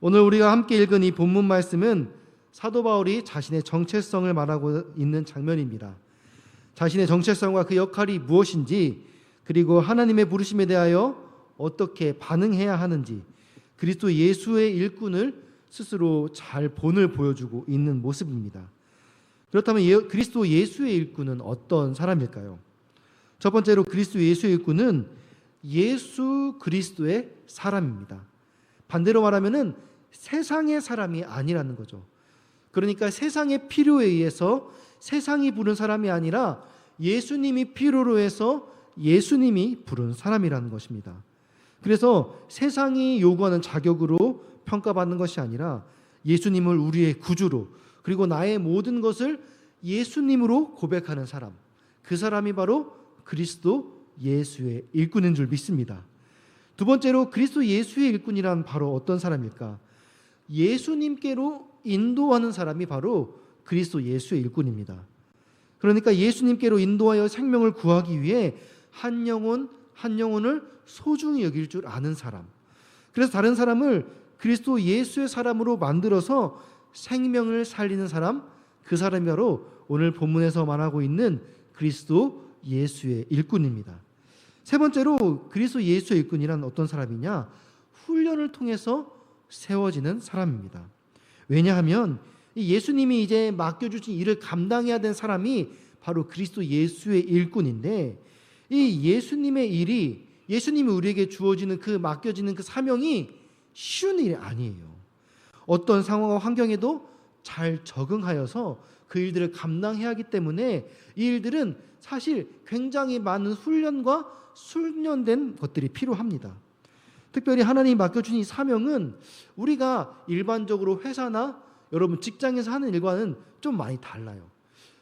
오늘 우리가 함께 읽은 이 본문 말씀은 사도 바울이 자신의 정체성을 말하고 있는 장면입니다. 자신의 정체성과 그 역할이 무엇인지, 그리고 하나님의 부르심에 대하여 어떻게 반응해야 하는지, 그리스도 예수의 일꾼을 스스로 잘 본을 보여주고 있는 모습입니다. 그렇다면 그리스도 예수의 일꾼은 어떤 사람일까요? 첫 번째로 그리스도 예수의 일꾼은 예수 그리스도의 사람입니다. 반대로 말하면은 세상의 사람이 아니라는 거죠. 그러니까 세상의 필요에 의해서 세상이 부른 사람이 아니라 예수님이 필요로 해서 예수님이 부른 사람이라는 것입니다. 그래서 세상이 요구하는 자격으로 평가받는 것이 아니라 예수님을 우리의 구주로, 그리고 나의 모든 것을 예수님으로 고백하는 사람, 그 사람이 바로 그리스도 예수의 일꾼인 줄 믿습니다. 두 번째로 그리스도 예수의 일꾼이란 바로 어떤 사람일까? 예수님께로 인도하는 사람이 바로 그리스도 예수의 일꾼입니다. 그러니까 예수님께로 인도하여 생명을 구하기 위해 한 영혼 한 영혼을 소중히 여길 줄 아는 사람, 그래서 다른 사람을 그리스도 예수의 사람으로 만들어서 생명을 살리는 사람, 그 사람이 바로 오늘 본문에서 말하고 있는 그리스도 예수의 일꾼입니다. 세 번째로 그리스도 예수의 일꾼이란 어떤 사람이냐? 훈련을 통해서 세워지는 사람입니다. 왜냐하면 예수님이 이제 맡겨주신 일을 감당해야 되는 사람이 바로 그리스도 예수의 일꾼인데, 이 예수님의 일이, 예수님이 우리에게 주어지는 그 맡겨지는 그 사명이 쉬운 일이 아니에요. 어떤 상황과 환경에도 잘 적응하여서 그 일들을 감당해야 하기 때문에 이 일들은 사실 굉장히 많은 훈련과 숙련된 것들이 필요합니다. 특별히 하나님이 맡겨주신 이 사명은 우리가 일반적으로 회사나 여러분 직장에서 하는 일과는 좀 많이 달라요.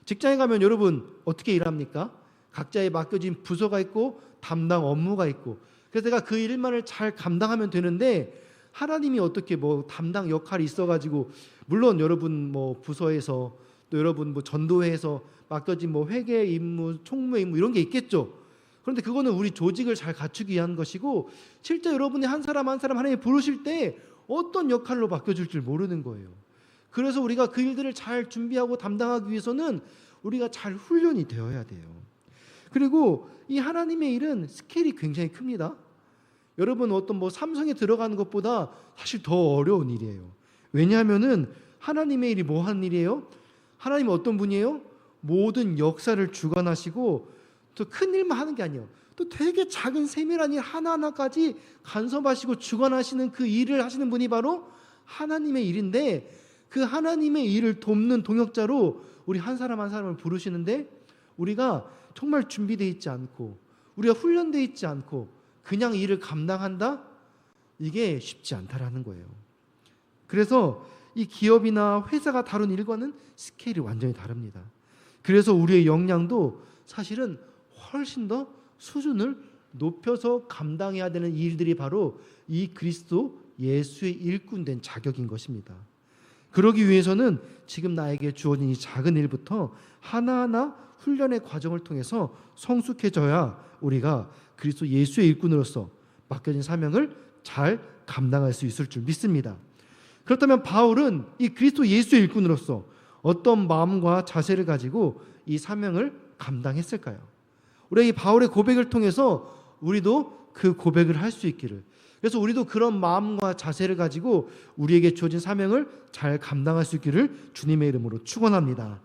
직장에 가면 여러분 어떻게 일합니까? 각자의 맡겨진 부서가 있고 담당 업무가 있고, 그래서 내가 그 일만을 잘 감당하면 되는데, 하나님이 어떻게 담당 역할이 있어가지고, 물론 여러분 부서에서 또 여러분 전도회에서 맡겨진 회계 임무, 총무의 임무 이런 게 있겠죠. 그런데 그거는 우리 조직을 잘 갖추기 위한 것이고, 실제 여러분이 한 사람 한 사람 하나님이 부르실 때 어떤 역할로 맡겨줄 줄 모르는 거예요. 그래서 우리가 그 일들을 잘 준비하고 담당하기 위해서는 우리가 잘 훈련이 되어야 돼요. 그리고 이 하나님의 일은 스케일이 굉장히 큽니다. 여러분 어떤 삼성에 들어가는 것보다 사실 더 어려운 일이에요. 왜냐하면은 하나님의 일이 뭐 하는 일이에요? 하나님은 어떤 분이에요? 모든 역사를 주관하시고 또 큰 일만 하는 게 아니에요. 또 되게 작은 세밀한 일 하나하나까지 간섭하시고 주관하시는 그 일을 하시는 분이 바로 하나님의 일인데, 그 하나님의 일을 돕는 동역자로 우리 한 사람 한 사람을 부르시는데, 우리가 정말 준비되어 있지 않고 우리가 훈련되어 있지 않고 그냥 일을 감당한다? 이게 쉽지 않다라는 거예요. 그래서 이 기업이나 회사가 다룬 일과는 스케일이 완전히 다릅니다. 그래서 우리의 역량도 사실은 훨씬 더 수준을 높여서 감당해야 되는 일들이 바로 이 그리스도 예수의 일꾼된 자격인 것입니다. 그러기 위해서는 지금 나에게 주어진 이 작은 일부터 하나하나 훈련의 과정을 통해서 성숙해져야 우리가 그리스도 예수의 일꾼으로서 맡겨진 사명을 잘 감당할 수 있을 줄 믿습니다. 그렇다면 바울은 이 그리스도 예수의 일꾼으로서 어떤 마음과 자세를 가지고 이 사명을 감당했을까요? 우리 이 바울의 고백을 통해서 우리도 그 고백을 할 수 있기를, 그래서 우리도 그런 마음과 자세를 가지고 우리에게 주어진 사명을 잘 감당할 수 있기를 주님의 이름으로 축원합니다.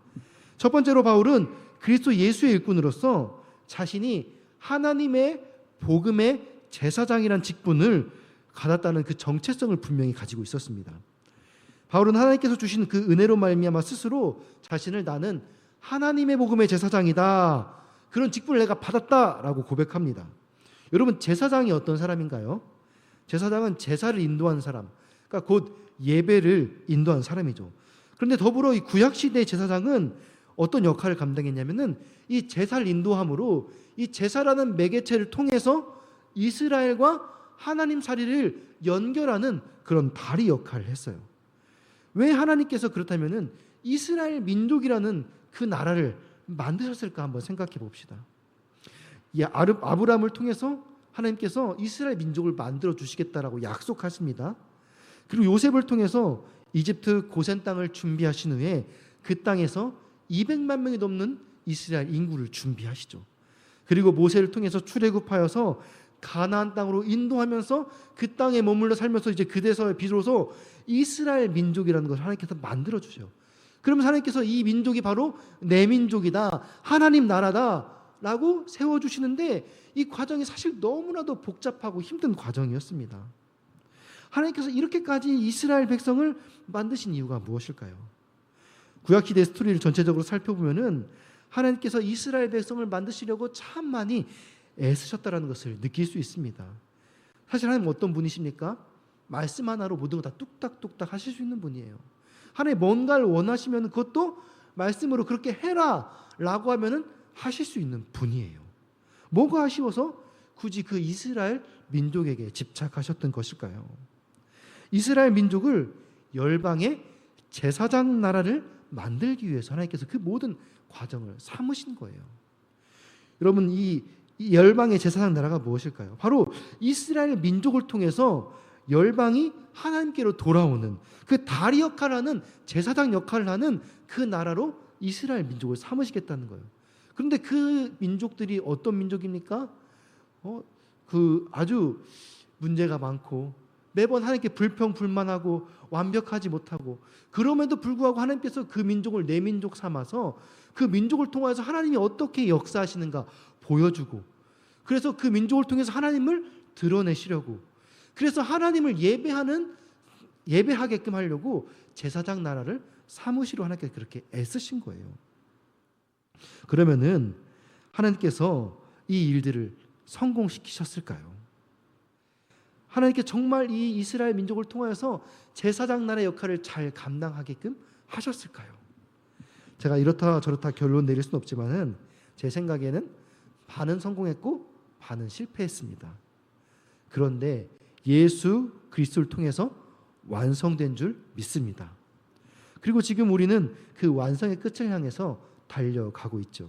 첫 번째로 바울은 그리스도 예수의 일꾼으로서 자신이 하나님의 복음의 제사장이란 직분을 받았다는 그 정체성을 분명히 가지고 있었습니다. 바울은 하나님께서 주신 그 은혜로 말미암아 스스로 자신을 나는 하나님의 복음의 제사장이다, 그런 직분을 내가 받았다라고 고백합니다. 여러분, 제사장이 어떤 사람인가요? 제사장은 제사를 인도하는 사람, 그러니까 곧 예배를 인도하는 사람이죠. 그런데 더불어 이 구약시대의 제사장은 어떤 역할을 감당했냐면은 이 제사를 인도함으로 이 제사라는 매개체를 통해서 이스라엘과 하나님 사이를 연결하는 그런 다리 역할을 했어요. 왜 하나님께서 그렇다면은 이스라엘 민족이라는 그 나라를 만드셨을까 한번 생각해 봅시다. 이 아브라함을 통해서 하나님께서 이스라엘 민족을 만들어 주시겠다라고 약속하십니다. 그리고 요셉을 통해서 이집트 고센 땅을 준비하신 후에 그 땅에서 200만 명이 넘는 이스라엘 인구를 준비하시죠. 그리고 모세를 통해서 출애굽하여서 가나안 땅으로 인도하면서 그 땅에 머물러 살면서 이제 그대서 비로소 이스라엘 민족이라는 것을 하나님께서 만들어 주죠. 그러면 하나님께서 이 민족이 바로 내 민족이다, 하나님 나라다라고 세워 주시는데, 이 과정이 사실 너무나도 복잡하고 힘든 과정이었습니다. 하나님께서 이렇게까지 이스라엘 백성을 만드신 이유가 무엇일까요? 구약시대 스토리를 전체적으로 살펴보면은 하나님께서 이스라엘 백성을 만드시려고 참 많이 애쓰셨다는 것을 느낄 수 있습니다. 사실 하나님 어떤 분이십니까? 말씀 하나로 모든 걸 다 뚝딱뚝딱 하실 수 있는 분이에요. 하나님 뭔가를 원하시면 그것도 말씀으로 그렇게 해라 라고 하면은 하실 수 있는 분이에요. 뭐가 아쉬워서 굳이 그 이스라엘 민족에게 집착하셨던 것일까요? 이스라엘 민족을 열방의 제사장 나라를 만들기 위해서 하나님께서 그 모든 과정을 삼으신 거예요. 여러분, 이 열방의 제사장 나라가 무엇일까요? 바로 이스라엘 민족을 통해서 열방이 하나님께로 돌아오는 그 다리 역할을 하는, 제사장 역할을 하는 그 나라로 이스라엘 민족을 삼으시겠다는 거예요. 그런데 그 민족들이 어떤 민족입니까? 그 아주 문제가 많고 매번 하나님께 불평불만하고 완벽하지 못하고, 그럼에도 불구하고 하나님께서 그 민족을 내 민족 삼아서 그 민족을 통해서 하나님이 어떻게 역사하시는가 보여주고, 그래서 그 민족을 통해서 하나님을 드러내시려고, 그래서 하나님을 예배하게끔 하려고 제사장 나라를 삼으시려 하나님께서 그렇게 애쓰신 거예요. 그러면은 하나님께서 이 일들을 성공시키셨을까요? 하나님께 정말 이 이스라엘 민족을 통하여서 제사장 나라의 역할을 잘 감당하게끔 하셨을까요? 제가 이렇다 저렇다 결론 내릴 수는 없지만은 제 생각에는 반은 성공했고 반은 실패했습니다. 그런데 예수 그리스도를 통해서 완성된 줄 믿습니다. 그리고 지금 우리는 그 완성의 끝을 향해서 달려가고 있죠.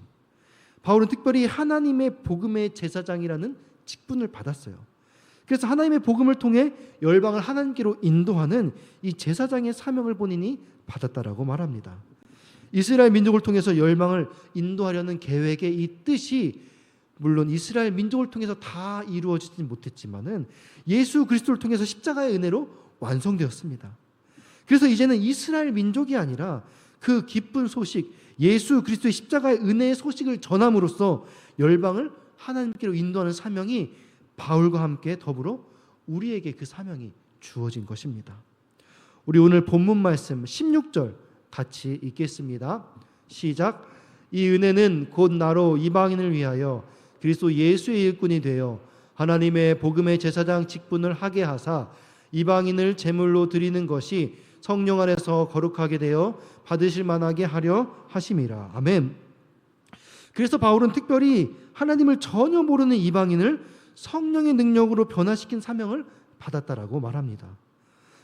바울은 특별히 하나님의 복음의 제사장이라는 직분을 받았어요. 그래서 하나님의 복음을 통해 열방을 하나님께로 인도하는 이 제사장의 사명을 본인이 받았다라고 말합니다. 이스라엘 민족을 통해서 열방을 인도하려는 계획의 이 뜻이 물론 이스라엘 민족을 통해서 다 이루어지지 못했지만은 예수 그리스도를 통해서 십자가의 은혜로 완성되었습니다. 그래서 이제는 이스라엘 민족이 아니라 그 기쁜 소식, 예수 그리스도의 십자가의 은혜의 소식을 전함으로써 열방을 하나님께로 인도하는 사명이 바울과 함께 더불어 우리에게 그 사명이 주어진 것입니다. 우리 오늘 본문 말씀 16절 같이 읽겠습니다. 시작. 이 은혜는 곧 나로 이방인을 위하여 그리스도 예수의 일꾼이 되어 하나님의 복음의 제사장 직분을 하게 하사 이방인을 제물로 드리는 것이 성령 안에서 거룩하게 되어 받으실 만하게 하려 하심이라. 아멘. 그래서 바울은 특별히 하나님을 전혀 모르는 이방인을 성령의 능력으로 변화시킨 사명을 받았다라고 말합니다.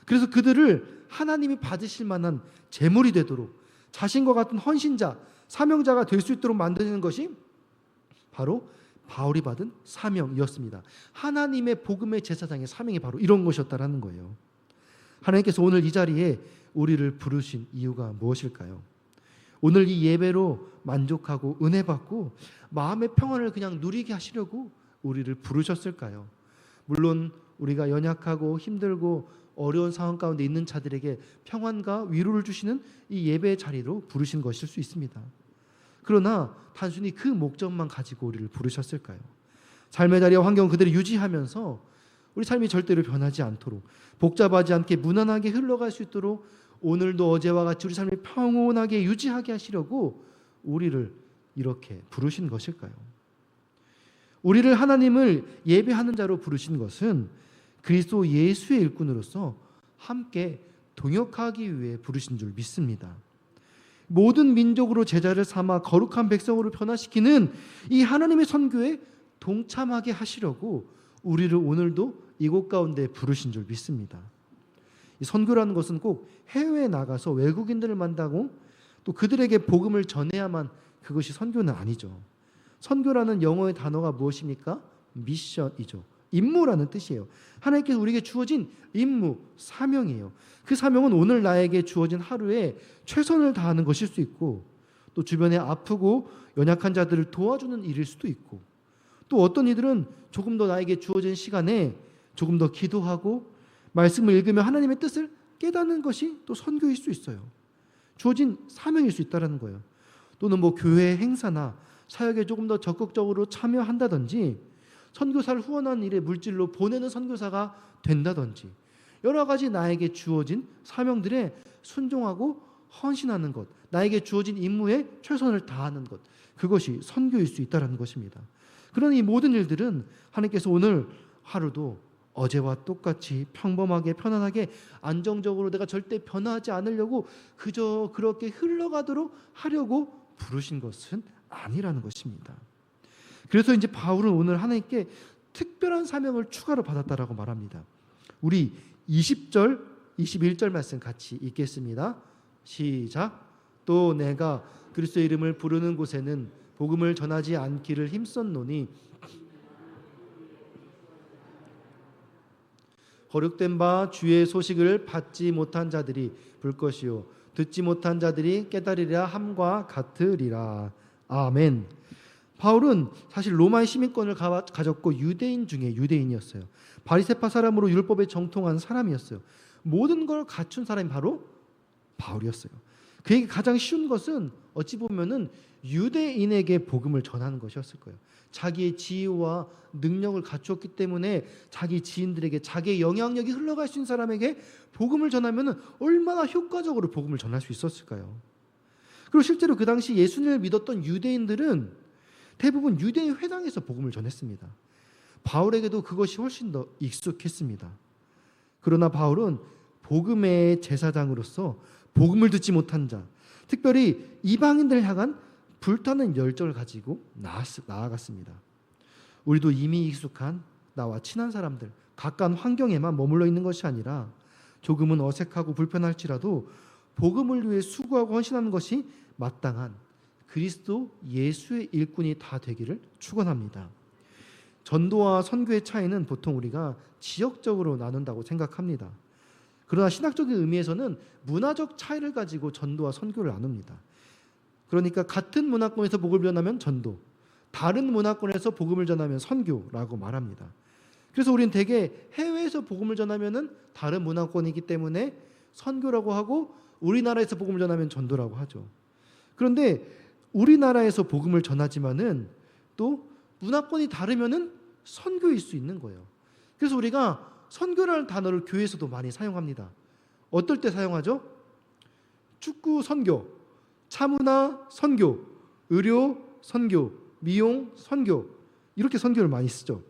그래서 그들을 하나님이 받으실 만한 제물이 되도록 자신과 같은 헌신자, 사명자가 될 수 있도록 만드는 것이 바로 바울이 받은 사명이었습니다. 하나님의 복음의 제사장의 사명이 바로 이런 것이었다라는 거예요. 하나님께서 오늘 이 자리에 우리를 부르신 이유가 무엇일까요? 오늘 이 예배로 만족하고 은혜 받고 마음의 평안을 그냥 누리게 하시려고 우리를 부르셨을까요? 물론 우리가 연약하고 힘들고 어려운 상황 가운데 있는 자들에게 평안과 위로를 주시는 이 예배의 자리로 부르신 것일 수 있습니다. 그러나 단순히 그 목적만 가지고 우리를 부르셨을까요? 삶의 자리와 환경 그대로 유지하면서 우리 삶이 절대로 변하지 않도록, 복잡하지 않게 무난하게 흘러갈 수 있도록 오늘도 어제와 같이 우리 삶을 평온하게 유지하게 하시려고 우리를 이렇게 부르신 것일까요? 우리를 하나님을 예배하는 자로 부르신 것은 그리스도 예수의 일꾼으로서 함께 동역하기 위해 부르신 줄 믿습니다. 모든 민족으로 제자를 삼아 거룩한 백성으로 변화시키는 이 하나님의 선교에 동참하게 하시려고 우리를 오늘도 이곳 가운데 부르신 줄 믿습니다. 이 선교라는 것은 꼭 해외에 나가서 외국인들을 만나고 또 그들에게 복음을 전해야만 그것이 선교는 아니죠. 선교라는 영어의 단어가 무엇입니까? 미션이죠. 임무라는 뜻이에요. 하나님께서 우리에게 주어진 임무, 사명이에요. 그 사명은 오늘 나에게 주어진 하루에 최선을 다하는 것일 수 있고, 또 주변에 아프고 연약한 자들을 도와주는 일일 수도 있고, 또 어떤 이들은 조금 더 나에게 주어진 시간에 조금 더 기도하고 말씀을 읽으며 하나님의 뜻을 깨닫는 것이 또 선교일 수 있어요. 주어진 사명일 수 있다는 거예요. 또는 교회 행사나 사역에 조금 더 적극적으로 참여한다든지, 선교사를 후원하는 일에 물질로 보내는 선교사가 된다든지, 여러 가지 나에게 주어진 사명들에 순종하고 헌신하는 것, 나에게 주어진 임무에 최선을 다하는 것, 그것이 선교일 수 있다는 것입니다. 그러나 이 모든 일들은 하나님께서 오늘 하루도 어제와 똑같이 평범하게 편안하게 안정적으로 내가 절대 변하지 않으려고 그저 그렇게 흘러가도록 하려고 부르신 것은 아니라는 것입니다. 그래서 이제 바울은 오늘 하나님께 특별한 사명을 추가로 받았다라고 말합니다. 우리 20절, 21절 말씀 같이 읽겠습니다. 시작. 또 내가 그리스도의 이름을 부르는 곳에는 복음을 전하지 않기를 힘썼노니 거룩된 바 주의 소식을 받지 못한 자들이 볼 것이요 듣지 못한 자들이 깨달으리라 함과 같으리라. 아멘. 바울은 사실 로마의 시민권을 가졌고 유대인 중에 유대인이었어요. 바리새파 사람으로 율법에 정통한 사람이었어요. 모든 걸 갖춘 사람이 바로 바울이었어요. 그에게 가장 쉬운 것은 어찌 보면은 유대인에게 복음을 전하는 것이었을 거예요. 자기의 지혜와 능력을 갖추었기 때문에 자기 지인들에게, 자기의 영향력이 흘러갈 수 있는 사람에게 복음을 전하면 얼마나 효과적으로 복음을 전할 수 있었을까요? 그리고 실제로 그 당시 예수님을 믿었던 유대인들은 대부분 유대인 회당에서 복음을 전했습니다. 바울에게도 그것이 훨씬 더 익숙했습니다. 그러나 바울은 복음의 제사장으로서 복음을 듣지 못한 자, 특별히 이방인들을 향한 불타는 열정을 가지고 나아갔습니다. 우리도 이미 익숙한 나와 친한 사람들, 가까운 환경에만 머물러 있는 것이 아니라 조금은 어색하고 불편할지라도 복음을 위해 수고하고 헌신하는 것이 마땅한 그리스도 예수의 일꾼이 다 되기를 축원합니다. 전도와 선교의 차이는 보통 우리가 지역적으로 나눈다고 생각합니다. 그러나 신학적인 의미에서는 문화적 차이를 가지고 전도와 선교를 나눕니다. 그러니까 같은 문화권에서 복음을 전하면 전도, 다른 문화권에서 복음을 전하면 선교라고 말합니다. 그래서 우리는 대개 해외에서 복음을 전하면은 다른 문화권이기 때문에 선교라고 하고, 우리나라에서 복음을 전하면 전도라고 하죠. 그런데 우리나라에서 복음을 전하지만은 또 문화권이 다르면은 선교일 수 있는 거예요. 그래서 우리가 선교라는 단어를 교회에서도 많이 사용합니다. 어떨 때 사용하죠? 축구 선교, 차문화 선교, 의료 선교, 미용 선교, 이렇게 선교를 많이 쓰죠.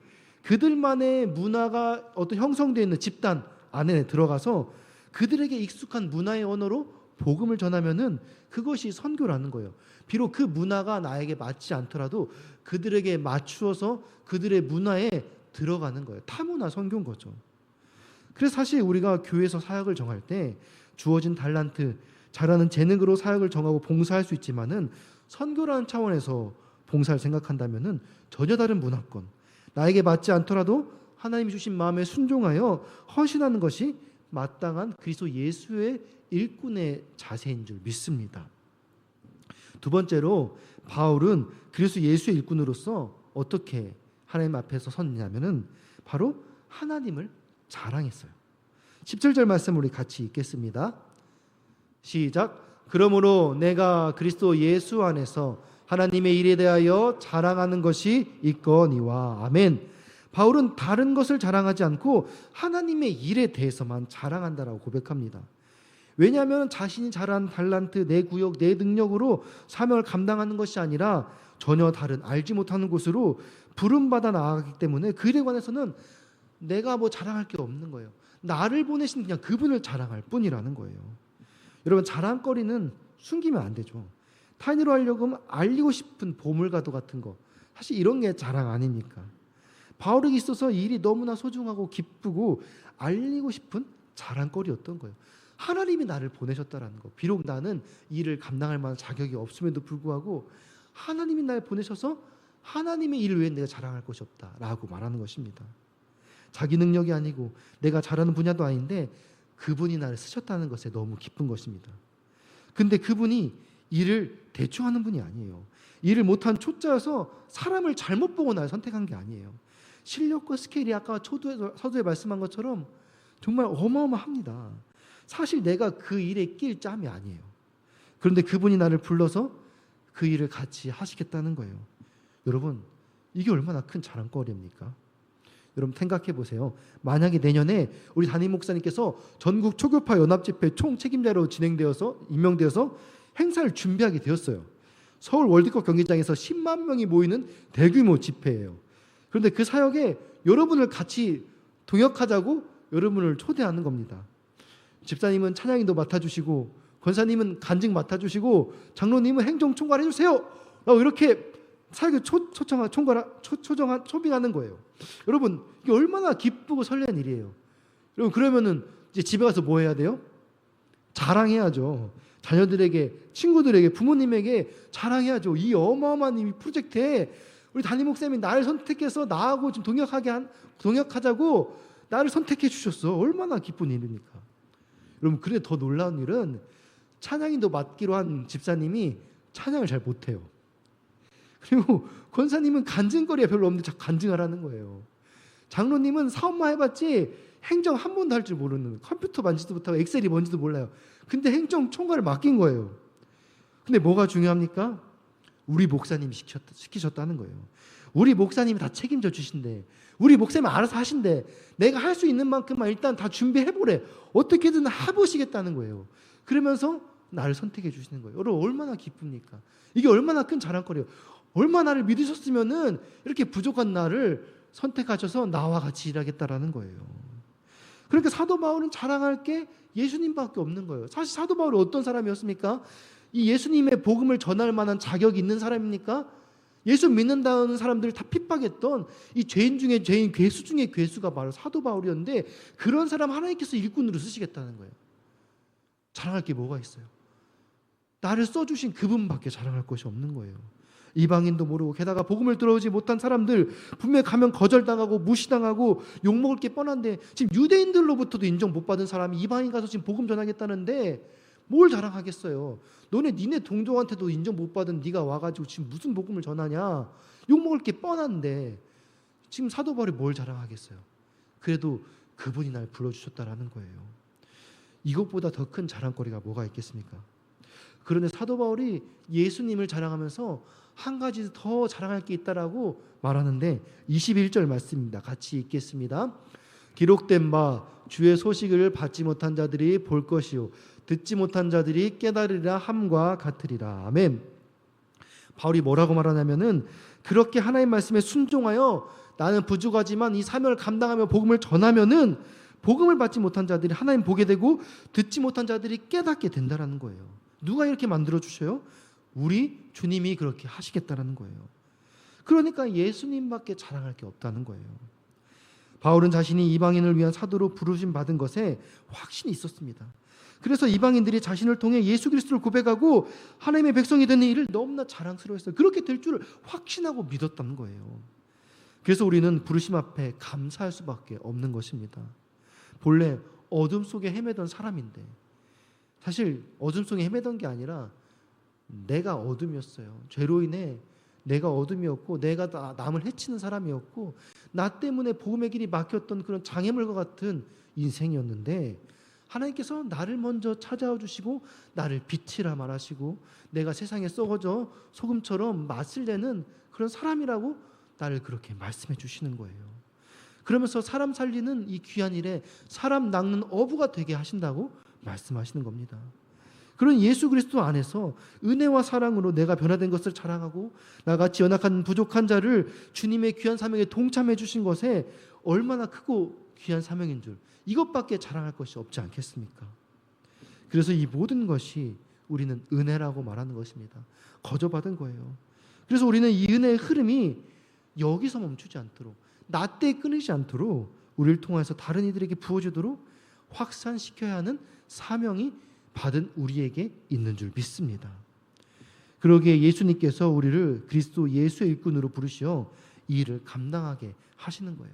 그들만의 문화가 어떤 형성되어 있는 집단 안에 들어가서 그들에게 익숙한 문화의 언어로 복음을 전하면은 그것이 선교라는 거예요. 비록 그 문화가 나에게 맞지 않더라도 그들에게 맞추어서 그들의 문화에 들어가는 거예요. 타문화 선교인 거죠. 그래서 사실 우리가 교회에서 사역을 정할 때 주어진 달란트, 잘하는 재능으로 사역을 정하고 봉사할 수 있지만은 선교라는 차원에서 봉사를 생각한다면은 전혀 다른 문화권, 나에게 맞지 않더라도 하나님이 주신 마음에 순종하여 헌신하는 것이 마땅한 그리스도 예수의 일꾼의 자세인 줄 믿습니다. 두 번째로 바울은 그리스도 예수의 일꾼으로서 어떻게 하나님 앞에서 섰냐면은 바로 하나님을 자랑했어요. 17절 말씀 우리 같이 읽겠습니다. 시작. 그러므로 내가 그리스도 예수 안에서 하나님의 일에 대하여 자랑하는 것이 있거니와. 아멘. 바울은 다른 것을 자랑하지 않고 하나님의 일에 대해서만 자랑한다라고 고백합니다. 왜냐하면 자신이 잘한 달란트, 내 구역, 내 능력으로 사명을 감당하는 것이 아니라 전혀 다른 알지 못하는 곳으로 부름받아 나아가기 때문에 그 일에 관해서는 내가 자랑할 게 없는 거예요. 나를 보내신 그냥 그분을 자랑할 뿐이라는 거예요. 여러분, 자랑거리는 숨기면 안 되죠. 타인으로 하려고 하면 알리고 싶은 보물가도 같은 거, 사실 이런 게 자랑 아닙니까? 바울에게 있어서 이 일이 너무나 소중하고 기쁘고 알리고 싶은 자랑거리였던 거예요. 하나님이 나를 보내셨다라는 거. 비록 나는 이 일을 감당할 만한 자격이 없음에도 불구하고 하나님이 날 보내셔서 하나님의 일을 위해 내가 자랑할 것이 없다라고 말하는 것입니다. 자기 능력이 아니고 내가 잘하는 분야도 아닌데 그분이 나를 쓰셨다는 것에 너무 기쁜 것입니다. 근데 그분이 일을 대충 하는 분이 아니에요. 일을 못한 초짜여서 사람을 잘못 보고 나를 선택한 게 아니에요. 실력과 스케일이 아까 서두에 말씀한 것처럼 정말 어마어마합니다. 사실 내가 그 일에 낄 짬이 아니에요. 그런데 그분이 나를 불러서 그 일을 같이 하시겠다는 거예요. 여러분, 이게 얼마나 큰 자랑거리입니까? 여러분 생각해 보세요. 만약에 내년에 우리 담임 목사님께서 전국 초교파 연합집회 총책임자로 임명되어서 행사를 준비하게 되었어요. 서울 월드컵 경기장에서 10만 명이 모이는 대규모 집회예요. 그런데 그 사역에 여러분을 같이 동역하자고 여러분을 초대하는 겁니다. 집사님은 찬양인도 맡아주시고, 권사님은 간증 맡아주시고, 장로님은 행정총괄 해주세요. 이렇게 사역에 초빙하는 거예요. 여러분, 이게 얼마나 기쁘고 설레는 일이에요. 여러분, 그러면은 이제 집에 가서 뭐 해야 돼요? 자랑해야죠. 자녀들에게, 친구들에게, 부모님에게 자랑해야죠. 이 어마어마한 이 프로젝트에 우리 담임 목사님이 나를 선택해서 나하고 좀 동역하자고 나를 선택해 주셨어. 얼마나 기쁜 일입니까? 여러분, 그래 더 놀라운 일은 찬양인도 맡기로 한 집사님이 찬양을 잘 못해요. 그리고 권사님은 간증거리가 별로 없는데 자꾸 간증하라는 거예요. 장로님은 사업만 해봤지 행정 한 번도 할 줄 모르는, 컴퓨터 만지도 못하고 엑셀이 뭔지도 몰라요. 근데 행정 총괄을 맡긴 거예요. 근데 뭐가 중요합니까? 우리 목사님이 시키셨다는 거예요. 우리 목사님이 다 책임져 주신대. 우리 목사님이 알아서 하신대. 내가 할 수 있는 만큼만 일단 다 준비해보래. 어떻게든 해보시겠다는 거예요. 그러면서 나를 선택해 주시는 거예요. 여러분, 얼마나 기쁩니까? 이게 얼마나 큰 자랑거리예요. 얼마나 나를 믿으셨으면은 이렇게 부족한 나를 선택하셔서 나와 같이 일하겠다라는 거예요. 그러니까 사도 바울은 자랑할 게 예수님밖에 없는 거예요. 사실 사도 바울이 어떤 사람이었습니까? 이 예수님의 복음을 전할 만한 자격이 있는 사람입니까? 예수 믿는다는 사람들을 다 핍박했던 이 죄인 중에 죄인, 괴수 중에 괴수가 바로 사도 바울이었는데, 그런 사람 하나님께서 일꾼으로 쓰시겠다는 거예요. 자랑할 게 뭐가 있어요? 나를 써주신 그분밖에 자랑할 것이 없는 거예요. 이방인도 모르고, 게다가 복음을 들어오지 못한 사람들, 분명히 가면 거절당하고 무시당하고 욕먹을 게 뻔한데, 지금 유대인들로부터도 인정 못 받은 사람이 이방인 가서 지금 복음 전하겠다는데 뭘 자랑하겠어요? 니네 동족한테도 인정 못 받은 네가 와가지고 지금 무슨 복음을 전하냐? 욕먹을 게 뻔한데 지금 사도 바울이 뭘 자랑하겠어요? 그래도 그분이 날 불러주셨다라는 거예요. 이것보다 더 큰 자랑거리가 뭐가 있겠습니까? 그런데 사도 바울이 예수님을 자랑하면서 한 가지 더 자랑할 게 있다라고 말하는데, 21절 말씀입니다. 같이 읽겠습니다. 기록된 바 주의 소식을 받지 못한 자들이 볼 것이요 듣지 못한 자들이 깨달으리라 함과 같으리라. 아멘. 바울이 뭐라고 말하냐면은, 그렇게 하나님 말씀에 순종하여 나는 부족하지만 이 사명을 감당하며 복음을 전하면은 복음을 받지 못한 자들이 하나님 보게 되고 듣지 못한 자들이 깨닫게 된다라는 거예요. 누가 이렇게 만들어 주셔요? 우리 주님이 그렇게 하시겠다라는 거예요. 그러니까 예수님밖에 자랑할 게 없다는 거예요. 바울은 자신이 이방인을 위한 사도로 부르심 받은 것에 확신이 있었습니다. 그래서 이방인들이 자신을 통해 예수 그리스도를 고백하고 하나님의 백성이 되는 일을 너무나 자랑스러워했어요. 그렇게 될 줄을 확신하고 믿었다는 거예요. 그래서 우리는 부르심 앞에 감사할 수밖에 없는 것입니다. 본래 어둠 속에 헤매던 사람인데, 사실 어둠 속에 헤매던 게 아니라 내가 어둠이었어요. 죄로 인해 내가 어둠이었고, 내가 남을 해치는 사람이었고, 나 때문에 복음의 길이 막혔던 그런 장애물과 같은 인생이었는데, 하나님께서 나를 먼저 찾아와 주시고 나를 빛이라 말하시고, 내가 세상에 썩어져 소금처럼 맛을 내는 그런 사람이라고 나를 그렇게 말씀해 주시는 거예요. 그러면서 사람 살리는 이 귀한 일에 사람 낚는 어부가 되게 하신다고 말씀하시는 겁니다. 그런 예수 그리스도 안에서 은혜와 사랑으로 내가 변화된 것을 자랑하고, 나같이 연약한 부족한 자를 주님의 귀한 사명에 동참해 주신 것에 얼마나 크고 귀한 사명인 줄, 이것밖에 자랑할 것이 없지 않겠습니까? 그래서 이 모든 것이 우리는 은혜라고 말하는 것입니다. 거저받은 거예요. 그래서 우리는 이 은혜의 흐름이 여기서 멈추지 않도록, 나 때 끊이지 않도록 우리를 통해서 다른 이들에게 부어지도록 확산시켜야 하는 사명이 받은 우리에게 있는 줄 믿습니다. 그러기에 예수님께서 우리를 그리스도 예수의 일꾼으로 부르시어 이 일을 감당하게 하시는 거예요.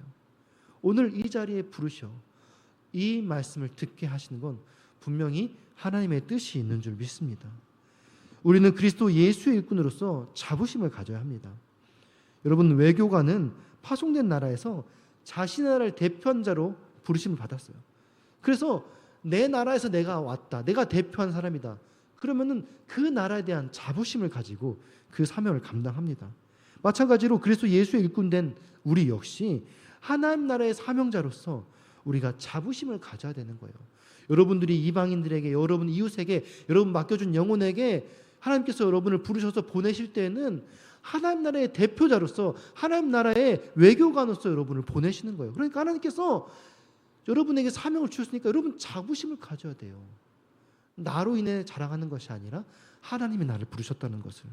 오늘 이 자리에 부르셔 이 말씀을 듣게 하시는 건 분명히 하나님의 뜻이 있는 줄 믿습니다. 우리는 그리스도 예수의 일꾼으로서 자부심을 가져야 합니다. 여러분, 외교관은 파송된 나라에서 자신의 나라를 대표한 자로 부르심을 받았어요. 그래서 내 나라에서 내가 왔다, 내가 대표한 사람이다, 그러면은 그 나라에 대한 자부심을 가지고 그 사명을 감당합니다. 마찬가지로 그리스도 예수의 일꾼된 우리 역시 하나님 나라의 사명자로서 우리가 자부심을 가져야 되는 거예요. 여러분들이 이방인들에게, 여러분 이웃에게, 여러분 맡겨준 영혼에게 하나님께서 여러분을 부르셔서 보내실 때는 하나님 나라의 대표자로서, 하나님 나라의 외교관으로서 여러분을 보내시는 거예요. 그러니까 하나님께서 여러분에게 사명을 주셨으니까 여러분 자부심을 가져야 돼요. 나로 인해 자랑하는 것이 아니라 하나님이 나를 부르셨다는 것을.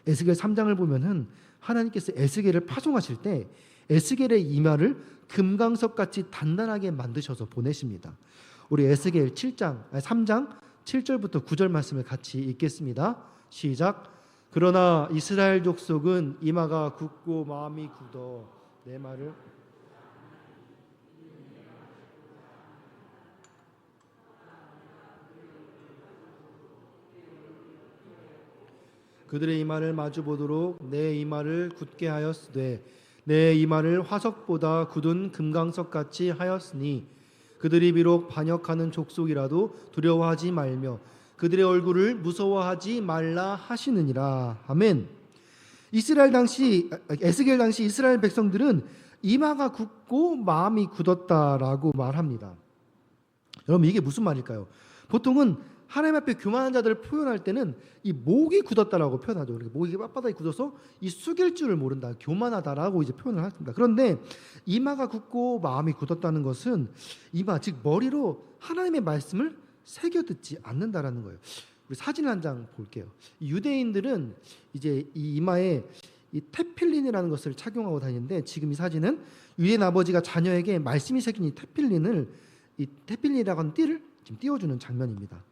에스겔 3장을 보면은 하나님께서 에스겔을 파송하실 때 에스겔의 이마를 금강석같이 단단하게 만드셔서 보내십니다. 우리 에스겔 3장 7절부터 9절 말씀을 같이 읽겠습니다. 시작. 그러나 이스라엘 족속은 이마가 굳고 마음이 굳어 내 말을 그들의 이마를 마주 보도록 내 이마를 굳게 하였으되 내 이마를 화석보다 굳은 금강석같이 하였으니 그들이 비록 반역하는 족속이라도 두려워하지 말며 그들의 얼굴을 무서워하지 말라 하시느니라. 아멘. 에스겔 당시 이스라엘 백성들은 이마가 굳고 마음이 굳었다라고 말합니다. 여러분, 이게 무슨 말일까요? 보통은 하나님 앞에 교만한 자들을 표현할 때는 이 목이 굳었다라고 표현하죠. 목이 빳빳하게 굳어서 이 숙일 줄을 모른다, 교만하다라고 이제 표현을 합니다. 그런데 이마가 굳고 마음이 굳었다는 것은 이마, 즉 머리로 하나님의 말씀을 새겨 듣지 않는다라는 거예요. 우리 사진 한 장 볼게요. 유대인들은 이제 이 이마에 이 테필린이라는 것을 착용하고 다니는데, 지금 이 사진은 유대인 아버지가 자녀에게 말씀이 새긴 이 테필린이라고 하는 띠를 지금 띄워주는 장면입니다.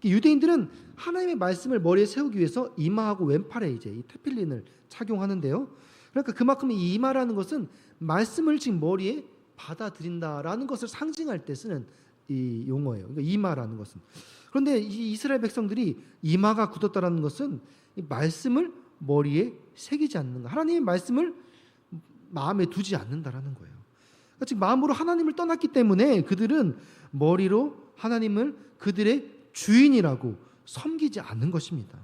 유대인들은 하나님의 말씀을 머리에 세우기 위해서 이마하고 왼팔에 이제 이 테필린을 착용하는데요. 그러니까 그만큼 이 이마라는 것은 말씀을 지금 머리에 받아들인다라는 것을 상징할 때 쓰는 이 용어예요. 그러니까 이마라는 것은. 그런데 이 이스라엘 백성들이 이마가 굳었다라는 것은 이 말씀을 머리에 새기지 않는 거, 하나님의 말씀을 마음에 두지 않는다라는 거예요. 그러니까 즉 마음으로 하나님을 떠났기 때문에 그들은 머리로 하나님을 그들의 주인이라고 섬기지 않는 것입니다.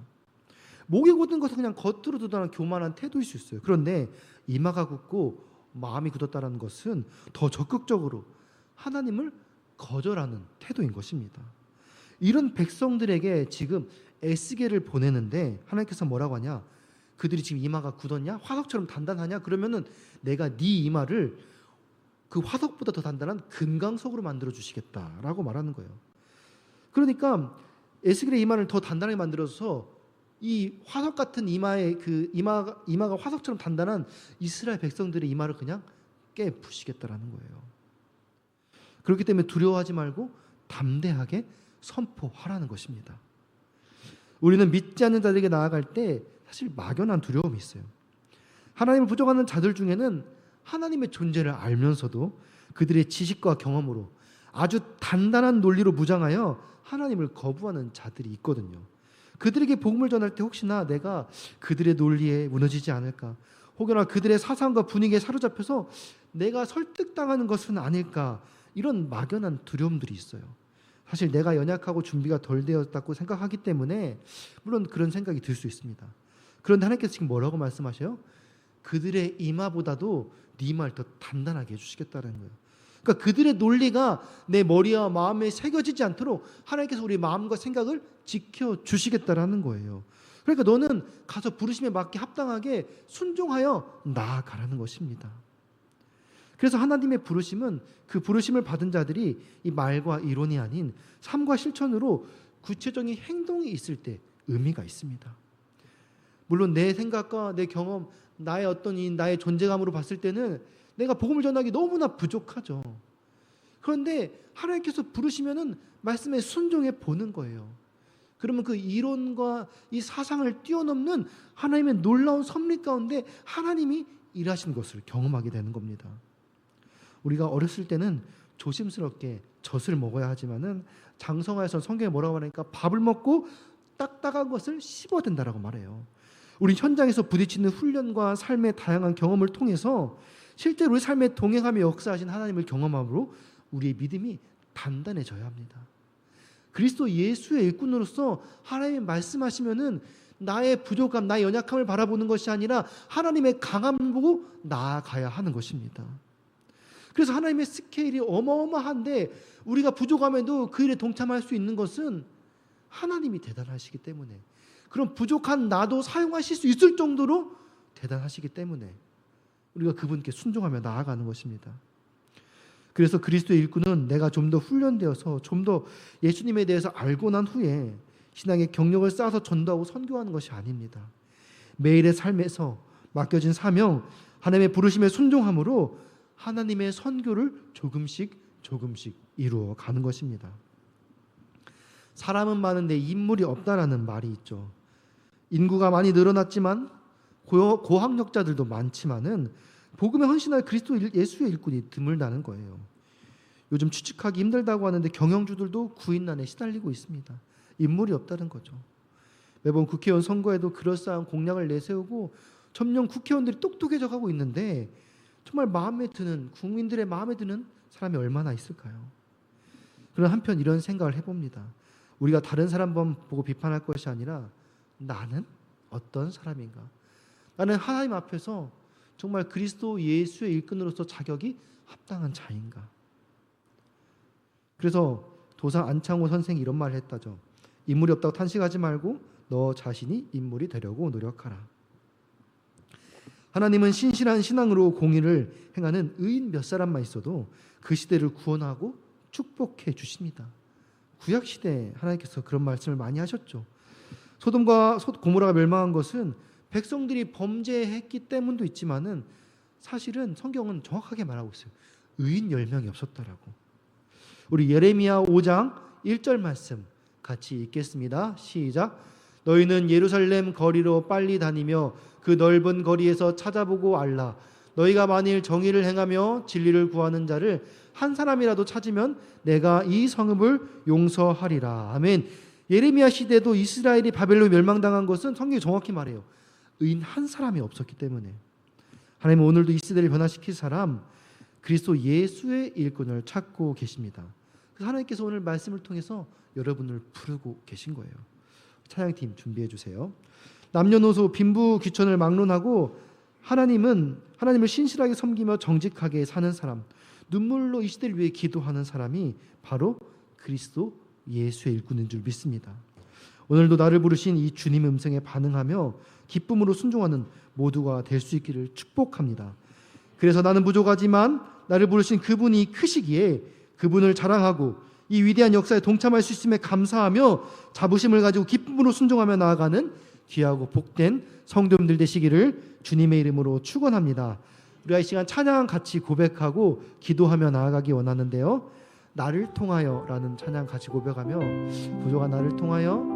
목이 굳은 것은 그냥 겉으로 드러나는 교만한 태도일 수 있어요. 그런데 이마가 굳고 마음이 굳었다는 것은 더 적극적으로 하나님을 거절하는 태도인 것입니다. 이런 백성들에게 지금 에스겔을 보내는데 하나님께서 뭐라고 하냐? 그들이 지금 이마가 굳었냐? 화석처럼 단단하냐? 그러면은 내가 네 이마를 그 화석보다 더 단단한 금강석으로 만들어 주시겠다라고 말하는 거예요. 그러니까 에스겔의 이마를 더 단단하게 만들어서 이 화석 같은 이마의 그 이마가 화석처럼 단단한 이스라엘 백성들의 이마를 그냥 깨부시겠다라는 거예요. 그렇기 때문에 두려워하지 말고 담대하게 선포하라는 것입니다. 우리는 믿지 않는 자들에게 나아갈 때 사실 막연한 두려움이 있어요. 하나님을 부정하는 자들 중에는 하나님의 존재를 알면서도 그들의 지식과 경험으로 아주 단단한 논리로 무장하여 하나님을 거부하는 자들이 있거든요. 그들에게 복음을 전할 때 혹시나 내가 그들의 논리에 무너지지 않을까, 혹여나 그들의 사상과 분위기에 사로잡혀서 내가 설득당하는 것은 아닐까, 이런 막연한 두려움들이 있어요. 사실 내가 연약하고 준비가 덜 되었다고 생각하기 때문에 물론 그런 생각이 들 수 있습니다. 그런데 하나님께서 지금 뭐라고 말씀하셔요? 그들의 이마보다도 네 이마를 더 단단하게 해주시겠다는 거예요. 그러니까 그들의 논리가 내 머리와 마음에 새겨지지 않도록 하나님께서 우리 마음과 생각을 지켜주시겠다라는 거예요. 그러니까 너는 가서 부르심에 맞게 합당하게 순종하여 나아가라는 것입니다. 그래서 하나님의 부르심은 그 부르심을 받은 자들이 이 말과 이론이 아닌 삶과 실천으로 구체적인 행동이 있을 때 의미가 있습니다. 물론 내 생각과 내 경험, 나의 존재감으로 봤을 때는 내가 복음을 전하기 너무나 부족하죠. 그런데 하나님께서 부르시면은 말씀에 순종해 보는 거예요. 그러면 그 이론과 이 사상을 뛰어넘는 하나님의 놀라운 섭리 가운데 하나님이 일하신 것을 경험하게 되는 겁니다. 우리가 어렸을 때는 조심스럽게 젖을 먹어야 하지만은 장성하에서 성경에 뭐라고 하니까 밥을 먹고 딱딱한 것을 씹어야 된다라고 말해요. 우리 현장에서 부딪히는 훈련과 삶의 다양한 경험을 통해서 실제로 우리 삶에 동행하며 역사하신 하나님을 경험함으로 우리의 믿음이 단단해져야 합니다. 그리스도 예수의 일꾼으로서 하나님이 말씀하시면은 나의 부족함, 나의 연약함을 바라보는 것이 아니라 하나님의 강함을 보고 나아가야 하는 것입니다. 그래서 하나님의 스케일이 어마어마한데 우리가 부족함에도 그 일에 동참할 수 있는 것은 하나님이 대단하시기 때문에, 그런 부족한 나도 사용하실 수 있을 정도로 대단하시기 때문에 우리가 그분께 순종하며 나아가는 것입니다. 그래서 그리스도의 일꾼은 내가 좀 더 훈련되어서 좀 더 예수님에 대해서 알고 난 후에 신앙의 경력을 쌓아서 전도하고 선교하는 것이 아닙니다. 매일의 삶에서 맡겨진 사명, 하나님의 부르심에 순종함으로 하나님의 선교를 조금씩 이루어 가는 것입니다. 사람은 많은데 인물이 없다라는 말이 있죠. 인구가 많이 늘어났지만 고학력자들도 많지만은 복음에 헌신할 그리스도 예수의 일꾼이 드물다는 거예요. 요즘 추측하기 힘들다고 하는데 경영주들도 구인난에 시달리고 있습니다. 인물이 없다는 거죠. 매번 국회의원 선거에도 그럴싸한 공약을 내세우고 점점 국회의원들이 똑똑해져 가고 있는데 정말 마음에 드는, 국민들의 마음에 드는 사람이 얼마나 있을까요? 그런 한편 이런 생각을 해봅니다. 우리가 다른 사람 보고 비판할 것이 아니라 나는 어떤 사람인가? 나는 하나님 앞에서 정말 그리스도 예수의 일꾼으로서 자격이 합당한 자인가? 그래서 도사 안창호 선생이 이런 말을 했다죠. 인물이 없다고 탄식하지 말고 너 자신이 인물이 되려고 노력하라. 하나님은 신실한 신앙으로 공의를 행하는 의인 몇 사람만 있어도 그 시대를 구원하고 축복해 주십니다. 구약시대 하나님께서 그런 말씀을 많이 하셨죠. 소돔과 고모라가 멸망한 것은 백성들이 범죄했기 때문도 있지만은 사실은 성경은 정확하게 말하고 있어요. 의인 10명이 없었다라고. 우리 예레미야 5장 1절 말씀 같이 읽겠습니다. 시작. 너희는 예루살렘 거리로 빨리 다니며 그 넓은 거리에서 찾아보고 알라. 너희가 만일 정의를 행하며 진리를 구하는 자를 한 사람이라도 찾으면 내가 이 성읍을 용서하리라. 아멘. 예레미야 시대도 이스라엘이 바벨론 멸망당한 것은 성경이 정확히 말해요. 의인 한 사람이 없었기 때문에. 하나님은 오늘도 이 시대를 변화시킬 사람, 그리스도 예수의 일꾼을 찾고 계십니다. 그래서 하나님께서 오늘 말씀을 통해서 여러분을 부르고 계신 거예요. 찬양팀 준비해 주세요. 남녀노소 빈부 귀천을 막론하고 하나님을 신실하게 섬기며 정직하게 사는 사람, 눈물로 이 시대를 위해 기도하는 사람이 바로 그리스도 예수의 일꾼인 줄 믿습니다. 오늘도 나를 부르신 이 주님의 음성에 반응하며 기쁨으로 순종하는 모두가 될 수 있기를 축복합니다. 그래서 나는 부족하지만 나를 부르신 그분이 크시기에 그분을 자랑하고 이 위대한 역사에 동참할 수 있음에 감사하며 자부심을 가지고 기쁨으로 순종하며 나아가는 귀하고 복된 성도님들 되시기를 주님의 이름으로 축원합니다. 우리가 이 시간 찬양 같이 고백하고 기도하며 나아가기 원하는데요. 나를 통하여 라는 찬양 같이 고백하며 부족한 나를 통하여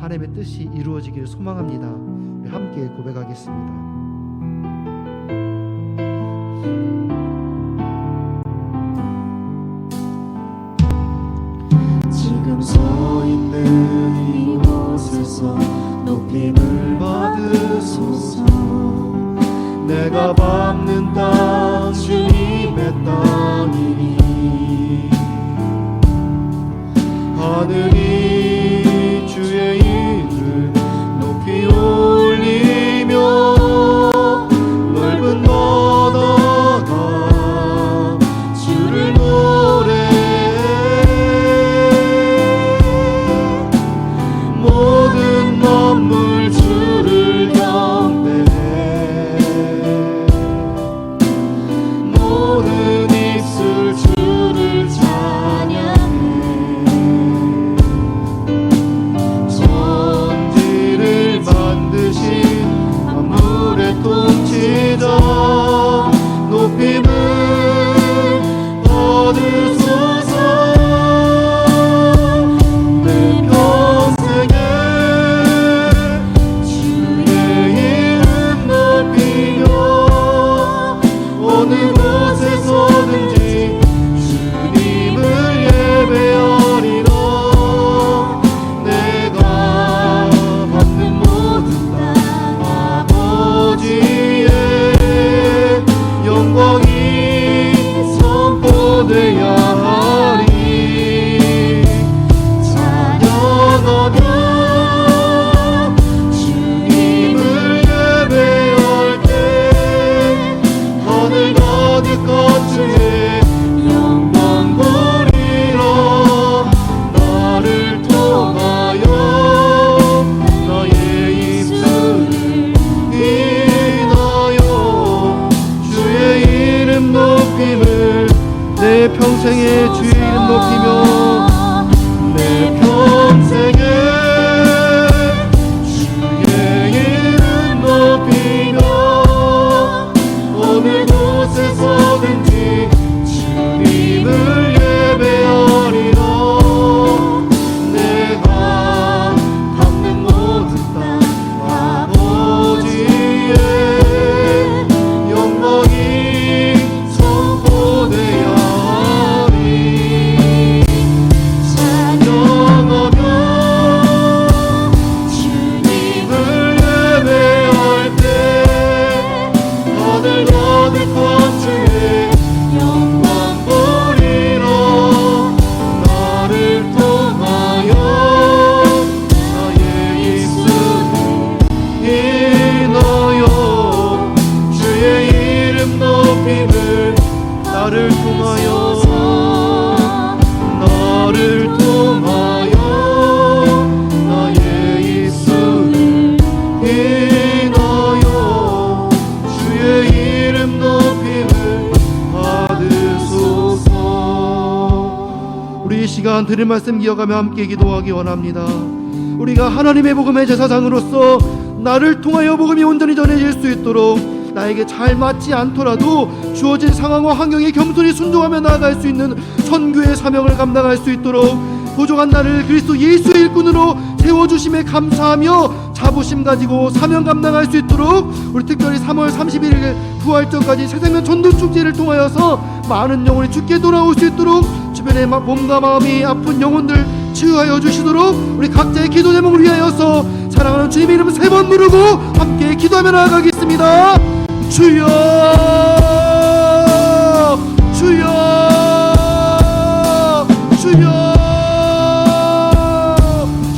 하나님의 뜻이 이루어지기를 소망합니다. 우리 함께 고백하겠습니다. 지금 서 있는 이곳에서 높임을 받으소서. 내가 밟는 땅 주님의 땅이니 하늘이 주의 이름을 높이 올리며 넓은 바다가 주를 노래해 모든 만물 주를 경배해 모든 입술 주를 찬양해 들은 말씀 기억하며 함께 기도하기 원합니다. 우리가 하나님의 복음의 제사장으로서 나를 통하여 복음이 온전히 전해질 수 있도록 나에게 잘 맞지 않더라도 주어진 상황과 환경에 겸손히 순종하며 나아갈 수 있는 선교의 사명을 감당할 수 있도록 부족한 나를 그리스도 예수의 일꾼으로 세워주심에 감사하며 자부심 가지고 사명 감당할 수 있도록 우리 특별히 3월 31일 부활절까지 새생명 전도축제를 통하여서 많은 영혼이 주께 돌아올 수 있도록 주변의 몸과 마음이 아픈 영혼들 치유하여 주시도록 우리 각자의 기도 제목을 위하여서 사랑하는 주님의 이름 3번 부르고 함께 기도하며 나아가겠습니다. 주여